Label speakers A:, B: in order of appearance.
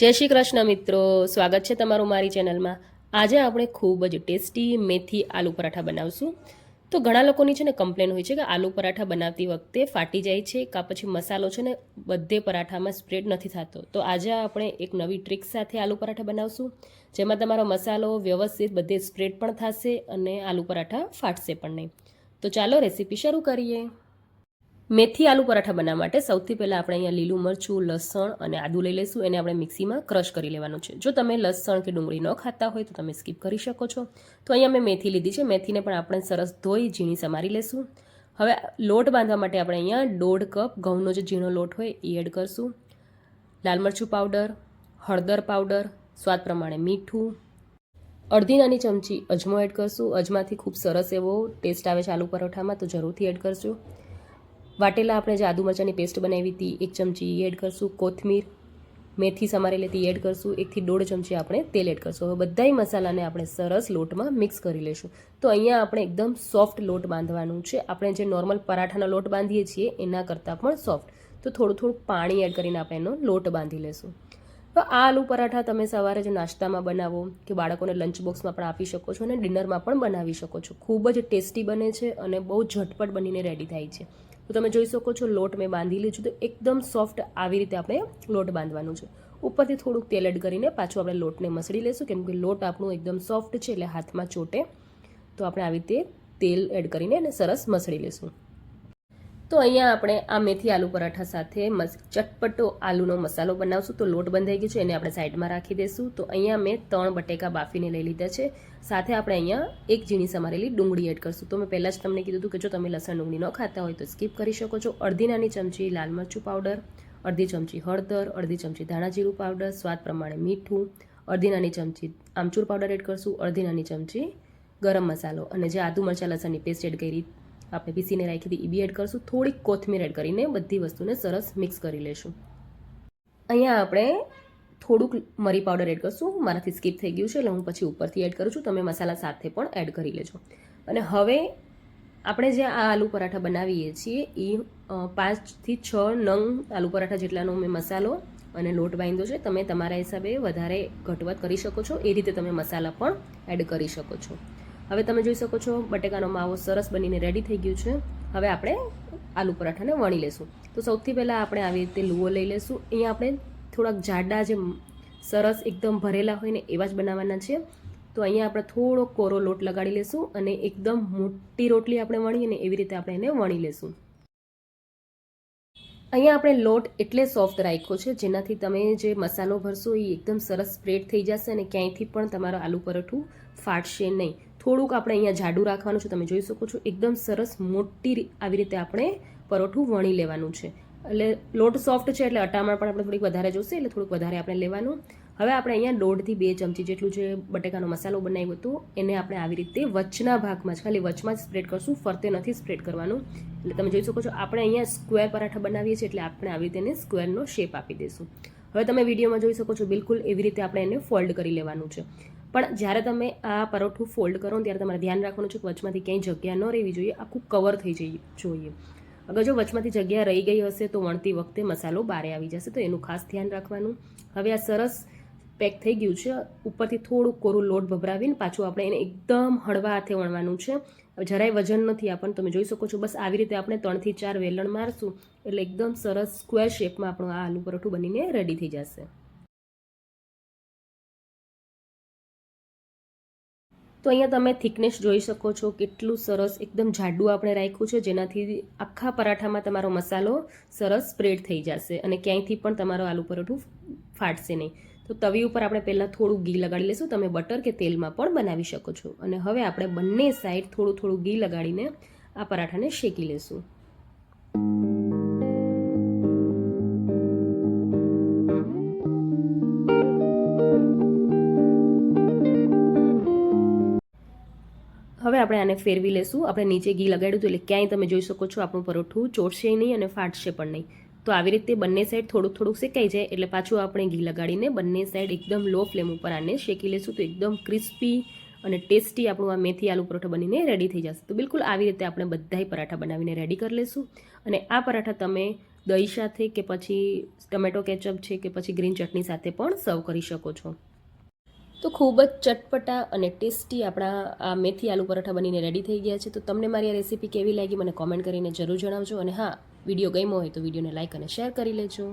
A: જય શ્રી કૃષ્ણ મિત્રો, સ્વાગત છે તમારું મારી ચેનલમાં। આજે આપણે ખૂબ જ ટેસ્ટી મેથી આલુ પરાઠા બનાવશું। તો ઘણા લોકોની છે ને કમ્પ્લેન હોય છે કે આલુ પરાઠા બનાવતી વખતે ફાટી જાય છે કાં પછી મસાલો છે ને બધે પરાઠામાં સ્પ્રેડ નથી થતો। તો આજે આપણે એક નવી ટ્રીક સાથે આલુ પરાઠા બનાવશું, જેમાં તમારો મસાલો વ્યવસ્થિત બધે સ્પ્રેડ પણ થશે અને આલુ પરાઠા ફાટશે પણ નહીં। તો ચાલો રેસીપી શરૂ કરીએ। મેથી આલુ પરાઠા બનાવવા માટે સૌથી પહેલાં આપણે અહીંયા લીલું મરચું, લસણ અને આદું લઈ લઈશું। એને આપણે મિક્સીમાં ક્રશ કરી લેવાનું છે। જો તમે લસણ કે ડુંગળી ન ખાતા હોય તો તમે સ્કીપ કરી શકો છો। તો અહીંયા મેં મેથી લીધી છે। મેથીને પણ આપણે સરસ ધોઈ ઝીણી સમારી લેશું। હવે લોટ બાંધવા માટે આપણે અહીંયા 1.5 કપ ઘઉંનો જે ઝીણો લોટ હોય એ એડ કરશું। લાલ મરચું પાવડર, હળદર પાવડર, સ્વાદ પ્રમાણે મીઠું, અડધી નાની ચમચી અજમો એડ કરશું। અજમાથી ખૂબ સરસ એવો ટેસ્ટ આવે છે આલુ પરોઠામાં, તો જરૂરથી એડ કરશું। વાટેલા આપણે જે આદુ મરચાંની પેસ્ટ બનાવી હતી 1 ચમચી એડ કરશું। કોથમીર, મેથી સમારેલી હતી એડ કરશું। 1 થી 1.5 ચમચી આપણે તેલ એડ કરશું। હવે બધાય મસાલાને આપણે સરસ લોટમાં મિક્સ કરી લઈશું। તો અહીંયા આપણે એકદમ સોફ્ટ લોટ બાંધવાનું છે। આપણે જે નોર્મલ પરાઠાનો લોટ બાંધીએ છીએ એના કરતાં પણ સોફ્ટ। તો થોડું પાણી એડ કરીને આપણે એનો લોટ બાંધી લેશું। તો આ આલુ પરાઠા તમે સવારે જે નાસ્તામાં બનાવો કે બાળકોને લંચ બોક્સમાં પણ આપી શકો છો અને ડિનરમાં પણ બનાવી શકો છો। ખૂબ જ ટેસ્ટી બને છે અને બહુ ઝટપટ બનીને રેડી થાય છે। તો તમે જોઈ શકો છો લોટ મેં બાંધી લીધું, તો એકદમ સોફ્ટ આવી રીતે આપણે લોટ બાંધવાનું છે। ઉપરથી થોડુંક તેલ એડ કરીને પાછું આપણે લોટને મસળી લેશું, કેમ કે લોટ આપણું એકદમ સોફ્ટ છે એટલે હાથમાં ચોટે। તો આપણે આવી રીતે તેલ એડ કરીને એને સરસ મસળી લેશું। તો અહીંયા આપણે આ મેથી આલુ પરાઠા સાથે ચટપટો આલુનો મસાલો બનાવશું। તો લોટ બંધાઈ ગયો છે, એને આપણે સાઈડમાં રાખી દઈશું। તો અહીંયા મેં 3 બટેકા બાફીને લઈ લીધા છે। સાથે આપણે અહીંયા 1 ઝીણી સમારેલી ડુંગળી એડ કરશું। તો મેં પહેલાં જ તમને કીધું હતું કે જો તમે લસણ ડુંગળી ન ખાતા હોય તો સ્કીપ કરી શકો છો। અડધી નાની ચમચી લાલ મરચું પાવડર, અડધી ચમચી હળદર, અડધી ચમચી ધાણા જીરું પાવડર, સ્વાદ પ્રમાણે મીઠું, અડધી નાની ચમચી આમચૂર પાવડર એડ કરશું, અડધી નાની ચમચી ગરમ મસાલો અને જે આદુ મરચાં લસણની પેસ્ટ એડ કરી આપણે પીસીને રાખી હતી એ બી એડ કરશું। થોડીક કોથમીર એડ કરીને બધી વસ્તુને સરસ મિક્સ કરી લેશું। અહીંયા આપણે થોડુંક મરી પાવડર એડ કરશું, મારાથી સ્કીપ થઈ ગયું છે એટલે હું પછી ઉપરથી એડ કરું છું। તમે મસાલા સાથે પણ એડ કરી લેજો। અને હવે આપણે જે આ આલુ પરાઠા બનાવીએ છીએ એ 5 થી 6 નંગ આલુ પરાઠા જેટલાનો મેં મસાલો અને લોટ બાંધ્યો છે। તમે તમારા હિસાબે વધારે ઘટવટ કરી શકો છો, એ રીતે તમે મસાલા પણ એડ કરી શકો છો। હવે તમે જોઈ શકો છો બટેકાનો માવો સરસ બનીને રેડી થઈ ગયું છે। હવે આપણે આલુ પરાઠાને વણી લેશું। તો સૌથી પહેલાં આપણે આવી રીતે લુઓ લઈ લેશું। અહીંયા આપણે થોડાક જાડા જે સરસ એકદમ ભરેલા હોય ને એવા જ બનાવવાના છે। તો અહીંયા આપણે થોડો કોરો લોટ લગાડી લેશું અને એકદમ મોટી રોટલી આપણે વણીએ ને એવી રીતે આપણે એને વણી લેશું। અહીંયા આપણે લોટ એટલે સોફ્ટ રાખ્યો છે જેનાથી તમે જે મસાલો ભરશો એ એકદમ સરસ સ્પ્રેડ થઈ જશે અને ક્યાંયથી પણ તમારો આલુ પરાઠું ફાટશે નહીં। થોડુંક આપણે અહીંયા જાડું રાખવાનું છે। તમે જોઈ શકો છો એકદમ સરસ મોટી આવી રીતે આપણે પરોઠું વણી લેવાનું છે। એટલે લોટ સોફ્ટ છે એટલે અટામણ પણ આપણે થોડીક વધારે જોશે, એટલે થોડુંક વધારે આપણે લેવાનું। હવે આપણે અહીંયા 1.5 થી 2 ચમચી જેટલું જે બટેકાનો મસાલો બનાવ્યો હતો એને આપણે આવી રીતે વચના ભાગમાં જ, ખાલી વચમાં જ સ્પ્રેડ કરશું, ફરતે નથી સ્પ્રેડ કરવાનું। એટલે તમે જોઈ શકો છો આપણે અહીંયા સ્ક્વેર પરાઠા બનાવીએ છીએ એટલે આપણે આવી રીતે એને સ્ક્વેરનો શેપ આપી દઈશું। હવે તમે વિડીયોમાં જોઈ શકો છો બિલકુલ એવી રીતે આપણે એને ફોલ્ડ કરી લેવાનું છે। પણ જ્યારે તમે આ પરોઠું ફોલ્ડ કરો ત્યારે તમારે ધ્યાન રાખવાનું છે કે વચમાંથી ક્યાંય જગ્યા ન રહેવી જોઈએ, આખું કવર થઈ જવી જોઈએ। અગર જો વચમાંથી જગ્યા રહી ગઈ હશે તો વણતી વખતે મસાલો બારે આવી જશે, તો એનું ખાસ ધ્યાન રાખવાનું। હવે આ સરસ પેક થઈ ગયું છે। ઉપરથી થોડું કોરું લોટ ભભરાવીને પાછું આપણે એને એકદમ હળવા હાથે વણવાનું છે। જરાય વજન નથી આપણને, તમે જોઈ શકો છો। બસ આવી રીતે આપણે 3 થી 4 વેલણ મારશું એટલે એકદમ સરસ સ્ક્વેર શેપમાં આપણું આ આલુ પરોઠું બનીને રેડી થઈ જશે। તો અહીંયા તમે થિકનેસ જોઈ શકો છો, કેટલું સરસ એકદમ જાડું આપણે રાખ્યું છે જેનાથી આખા પરાઠામાં તમારો મસાલો સરસ સ્પ્રેડ થઈ જશે અને ક્યાંયથી પણ તમારો આલુ પરોઠું ફાટશે નહીં। તો તવી ઉપર આપણે પહેલાં થોડું ઘી લગાડી લઈશું, તમે બટર કે તેલમાં પણ બનાવી શકો છો। અને હવે આપણે બંને સાઈડ થોડું ઘી લગાડીને આ પરાઠાને શેકી લેશું। હવે આપણે આને ફેરવી લેશું। આપણે નીચે ઘી લગાડ્યું હતું એટલે ક્યાંય તમે જોઈ શકો છો આપણું પરોઠું ચોટશે નહીં અને ફાટશે પણ નહીં। તો આવી રીતે બંને સાઈડ થોડુંક શેકાઈ જાય એટલે પાછું આપણે ઘી લગાડીને બંને સાઈડ એકદમ લો ફ્લેમ ઉપર આને શેકી લેશું। તો એકદમ ક્રિસ્પી અને ટેસ્ટી આપણું આ મેથી આલુ પરોઠા બનીને રેડી થઈ જશે। તો બિલકુલ આવી રીતે આપણે બધાય પરાઠા બનાવીને રેડી કરી લેશું। અને આ પરાઠા તમે દહીં સાથે કે પછી ટમેટો કેચઅપ છે કે પછી ગ્રીન ચટણી સાથે પણ સર્વ કરી શકો છો. તો ખૂબ જ ચટપટા અને ટેસ્ટી આપણા આ મેથી આલુ પરાઠા બનીને રેડી થઈ ગયા છે. તો તમને મારી આ રેસીપી કેવી લાગી મને કોમેન્ટ કરીને જરૂર જણાવજો. અને હા, વિડીયો ગમ્યો હોય તો વિડીયોને લાઇક અને શેર કરી લેજો.